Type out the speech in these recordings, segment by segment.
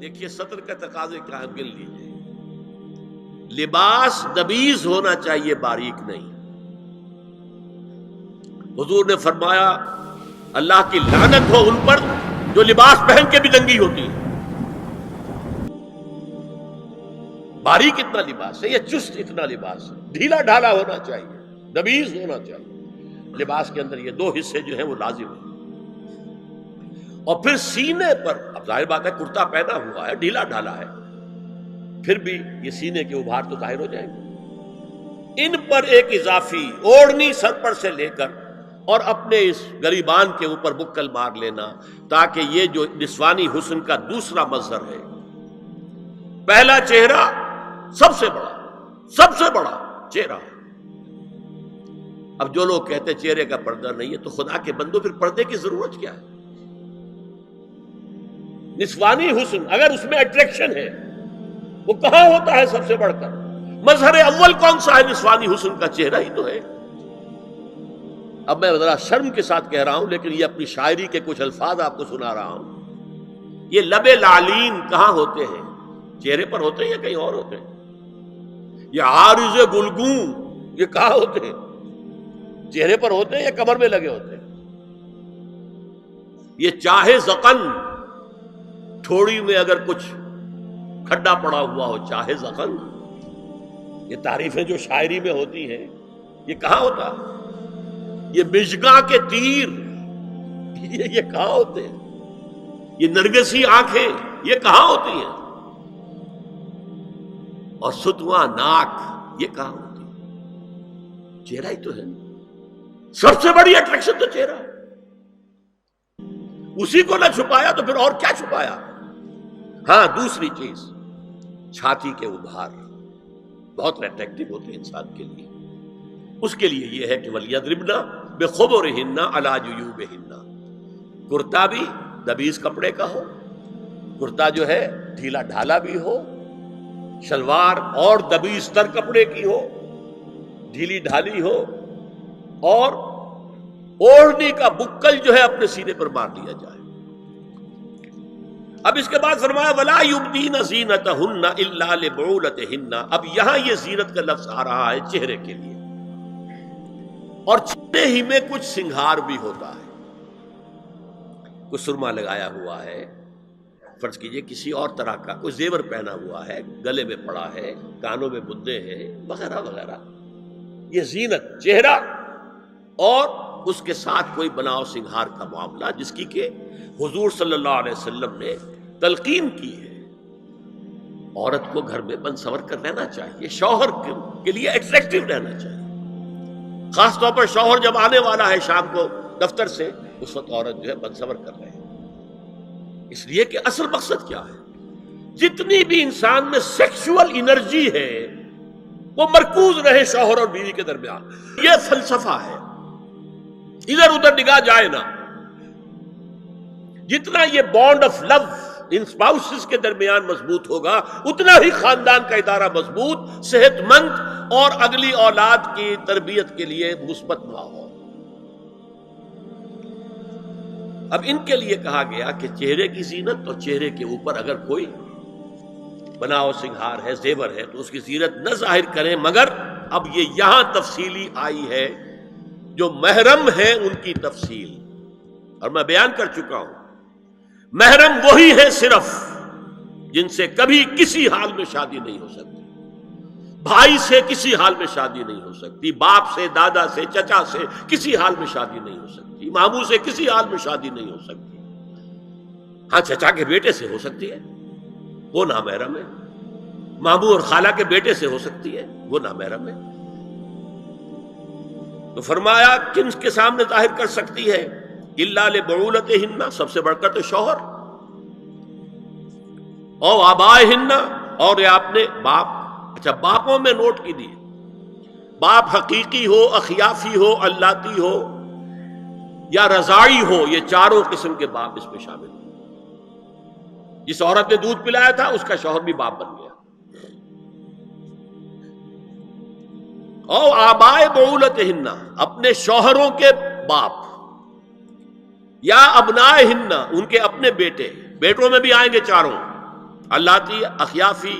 دیکھیے سطر کا تقاضے کیا ہے، گن لیجیے. لباس نبیذ ہونا چاہیے، باریک نہیں. حضور نے فرمایا اللہ کی لعنت ہو ان پر جو لباس پہن کے بھی ننگی ہوتی ہے. باریک اتنا لباس ہے یا چست اتنا لباس ہے؟ ڈھیلا ڈھالا ہونا چاہیے، نبیذ ہونا چاہیے. لباس کے اندر یہ دو حصے جو ہیں وہ لازم ہیں. اور پھر سینے پر، اب ظاہر بات ہے کرتا پہنا ہوا ہے، ڈھیلا ڈھالا ہے، پھر بھی یہ سینے کے ابھار تو ظاہر ہو جائیں گے. ان پر ایک اضافی اوڑھنی سر پر سے لے کر اور اپنے اس گریبان کے اوپر بکل مار لینا، تاکہ یہ جو نسوانی حسن کا دوسرا مظہر ہے. پہلا چہرہ سب سے بڑا چہرہ. اب جو لوگ کہتے چہرے کا پردہ نہیں ہے تو خدا کے بندو پھر پردے کی ضرورت کیا ہے؟ نسوانی حسن اگر اس میں اٹریکشن ہے وہ کہاں ہوتا ہے سب سے بڑھ کر؟ مظہر اول کون سا ہے؟ نسوانی حسن کا چہرہ ہی تو ہے. اب میں ذرا شرم کے ساتھ کہہ رہا ہوں، لیکن یہ اپنی شاعری کے کچھ الفاظ آپ کو سنا رہا ہوں. یہ لب لعلین کہاں ہوتے ہیں؟ چہرے پر ہوتے ہیں یا کہیں اور ہوتے ہیں؟ یہ عارض گلگوں یہ کہاں ہوتے ہیں؟ چہرے پر ہوتے ہیں یا کمر میں لگے ہوتے ہیں؟ یہ چاہے زقن، تھوڑی میں اگر کچھ کھڈا پڑا ہوا ہو، چاہے زقن. یہ تعریفیں جو شاعری میں ہوتی ہیں یہ کہاں ہوتا ہے؟ یہ مژگاں کے تیر یہ کہاں ہوتے ہیں؟ یہ نرگسی آنکھیں یہ کہاں ہوتی ہیں؟ اور ستواں ناک یہ کہاں ہوتی ہے؟ چہرہ ہی تو ہے. سب سے بڑی اٹریکشن تو چہرہ ہے. اسی کو نہ چھپایا تو پھر اور کیا چھپایا؟ ہاں دوسری چیز، چھاتی کے ابھار بہت اٹریکٹیو ہوتے ہیں انسان کے لیے. اس کے لیے یہ ہے کہ وَلْيَضْرِبْنَ بِخُمُرِهِنَّ عَلَى جُيُوبِهِنَّ. کرتا بھی نبیذ کپڑے کا ہو، کرتا جو ہے ڈھیلا ڈھالا بھی ہو، شلوار اور نبیذ تر کپڑے کی ہو، ڈھیلی ڈھالی ہو، اور اوڑھنی کا بکل جو ہے اپنے سینے پر مار لیا جائے. اب اس کے بعد فرمایا وَلَا يُبْدِينَ زِينَتَهُنَّ إِلَّا لِبُعُولَتِهِنَّ. اب یہاں یہ زینت کا لفظ آ رہا ہے چہرے کے لیے، اور چہرے ہی میں کچھ سنگھار بھی ہوتا ہے. کوئی سرما لگایا ہوا ہے، فرض کیجئے کسی اور طرح کا کوئی زیور پہنا ہوا ہے، گلے میں پڑا ہے، کانوں میں بدے ہیں وغیرہ وغیرہ. یہ زینت چہرہ اور اس کے ساتھ کوئی بناؤ سنگھار کا معاملہ، جس کی کہ حضور صلی اللہ علیہ وسلم نے تلقین کی ہے. عورت کو گھر میں بن سور کر رہنا چاہیے، شوہر کے لیے اٹریکٹیو رہنا چاہیے. خاص طور پر شوہر جب آنے والا ہے شام کو دفتر سے، اس وقت عورت جو ہے بن سور کر رہے ہیں. اس لیے کہ اصل مقصد کیا ہے؟ جتنی بھی انسان میں سیکشول انرجی ہے وہ مرکوز رہے شوہر اور بیوی کے درمیان. یہ فلسفہ ہے، ادھر ادھر نگاہ جائے نا. جتنا یہ bond of love in spouses کے درمیان مضبوط ہوگا، اتنا ہی خاندان کا ادارہ مضبوط، صحت مند اور اگلی اولاد کی تربیت کے لیے مثبت ماحول. اب ان کے لیے کہا گیا کہ چہرے کی زینت، اور چہرے کے اوپر اگر کوئی بناؤ سنگھار ہے، زیور ہے، تو اس کی زینت نہ ظاہر کریں. مگر اب یہ یہاں تفصیلی آئی ہے، جو محرم ہے ان کی تفصیل، اور میں بیان کر چکا ہوں. محرم وہی ہے صرف جن سے کبھی کسی حال میں شادی نہیں ہو سکتی. بھائی سے کسی حال میں شادی نہیں ہو سکتی، باپ سے، دادا سے، چچا سے کسی حال میں شادی نہیں ہو سکتی، ماموں سے کسی حال میں شادی نہیں ہو سکتی. ہاں چچا کے بیٹے سے ہو سکتی ہے، وہ نامحرم ہے. ماموں اور خالہ کے بیٹے سے ہو سکتی ہے، وہ نامحرم ہے. تو فرمایا کن کے سامنے ظاہر کر سکتی ہے؟ الا لبعولتہن، سب سے بڑھ کر تو شوہر، او آبائہن، اور یہ آپ نے باپ. اچھا باپوں میں نوٹ کی دی، باپ حقیقی ہو، اخیافی ہو، اللاتی ہو یا رضاعی ہو، یہ چاروں قسم کے باپ اس میں شامل ہیں. جس عورت نے دودھ پلایا تھا اس کا شوہر بھی باپ بن گیا. او آبائے بعولتہن، اپنے شوہروں کے باپ، یا ابنائہن، ان کے اپنے بیٹے، بیٹوں میں بھی آئیں گے چاروں، اللاتی اخیافی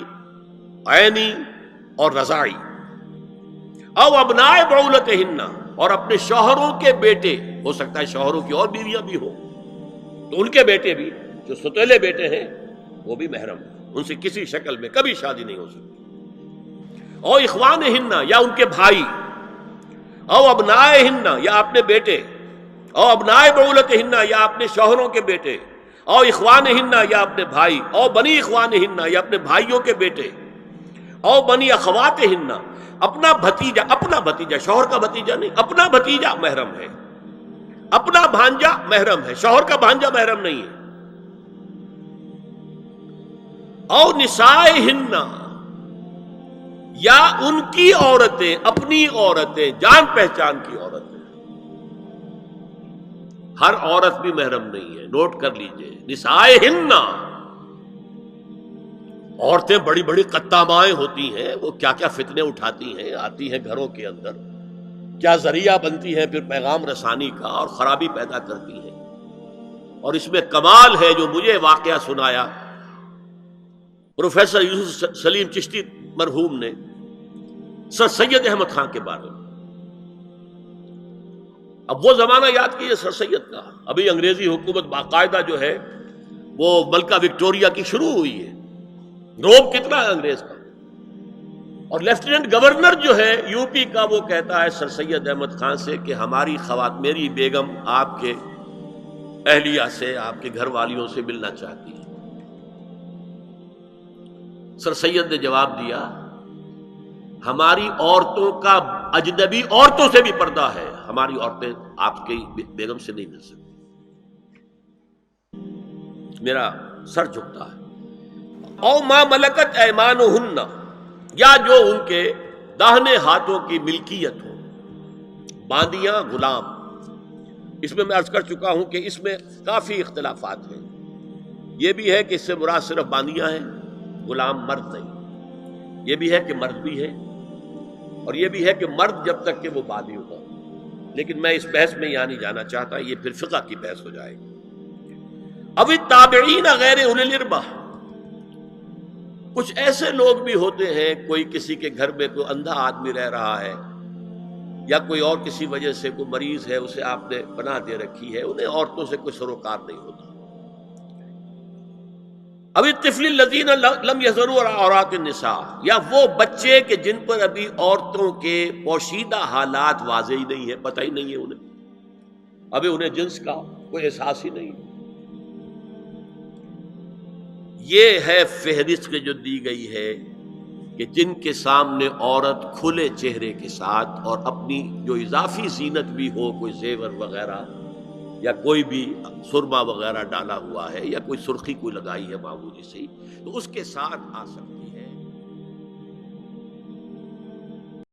عینی اور رضاعی، او ابنائے بعولتہن، اور اپنے شوہروں کے بیٹے، ہو سکتا ہے شوہروں کی اور بیویاں بھی ہوں تو ان کے بیٹے بھی، جو ستیلے بیٹے ہیں وہ بھی محرم ہیں، ان سے کسی شکل میں کبھی شادی نہیں ہو سکتی۔ او اخوانہن، یا ان کے بھائی، او ابنائہن، یا اپنے بیٹے، او ابنائے بعولتہن، یا اپنے شوہروں کے بیٹے، او اخوانہن، یا اپنے بھائی، او بنی اخوانہن، یا اپنے بھائیوں کے بیٹے، او بنی اخواتہن، اپنا بھتیجا، شوہر کا بھتیجا نہیں، اپنا بھتیجا محرم ہے، اپنا بھانجا محرم ہے، شوہر کا بھانجا محرم نہیں ہے۔ او نسائہن، یا ان کی عورتیں، اپنی عورتیں، جان پہچان کی عورتیں، ہر عورت بھی محرم نہیں ہے، نوٹ کر لیجئے، نسائہن، عورتیں بڑی بڑی قطامائیں ہوتی ہیں، وہ کیا کیا فتنے اٹھاتی ہیں، آتی ہیں گھروں کے اندر، کیا ذریعہ بنتی ہیں پھر پیغام رسانی کا، اور خرابی پیدا کرتی ہیں۔ اور اس میں کمال ہے جو مجھے واقعہ سنایا پروفیسر یوسف سلیم چشتی مرحوم نے سر سید احمد خان کے بارے میں۔ اب وہ زمانہ یاد کیجیے سر سید کا، ابھی انگریزی حکومت باقاعدہ جو ہے وہ ملکہ وکٹوریہ کی شروع ہوئی ہے، روب کتنا ہے انگریز کا، اور لیفٹیننٹ گورنر جو ہے یو پی کا وہ کہتا ہے سر سید احمد خان سے کہ ہماری میری بیگم آپ کے اہلیہ سے، آپ کے گھر والیوں سے ملنا چاہتی ہے۔ سر سید نے جواب دیا ہماری عورتوں کا اجنبی عورتوں سے بھی پردہ ہے، ہماری عورتیں آپ کی بیگم سے نہیں مل سکتی۔ میرا سر جھکتا ہے۔ او ما ملکت ایمانہن، یا جو ان کے داہنے ہاتھوں کی ملکیت ہو، باندیاں، غلام۔ اس میں عرض کر چکا ہوں کہ اس میں کافی اختلافات ہیں، یہ بھی ہے کہ اس سے مراد صرف باندیاں ہیں، غلام مرد نہیں، یہ بھی ہے کہ مرد بھی ہے، اور یہ بھی ہے کہ مرد جب تک کہ وہ بالغ ہو، لیکن میں اس بحث میں یہاں نہیں جانا چاہتا، یہ پھر فقہ کی بحث ہو جائے گی۔ اب التابعین غیر اولی الاربہ، کچھ ایسے لوگ بھی ہوتے ہیں، کوئی کسی کے گھر میں کوئی اندھا آدمی رہ رہا ہے، یا کوئی اور کسی وجہ سے کوئی مریض ہے، اسے آپ نے پناہ دے رکھی ہے، انہیں عورتوں سے کوئی سروکار نہیں ہوتا۔ اب الطفل الذین لم یظہروا عورات النساء، یا وہ بچے کہ جن پر ابھی عورتوں کے پوشیدہ حالات واضح ہی نہیں ہے، پتہ ہی نہیں ہے انہیں، ابھی انہیں جنس کا کوئی احساس ہی نہیں۔ یہ ہے فہرست جو دی گئی ہے کہ جن کے سامنے عورت کھلے چہرے کے ساتھ اور اپنی جو اضافی زینت بھی ہو، کوئی زیور وغیرہ یا کوئی بھی سرما وغیرہ ڈالا ہوا ہے، یا کوئی سرخی کوئی لگائی ہے معمولی سی، تو اس کے ساتھ آ سکتا ہے۔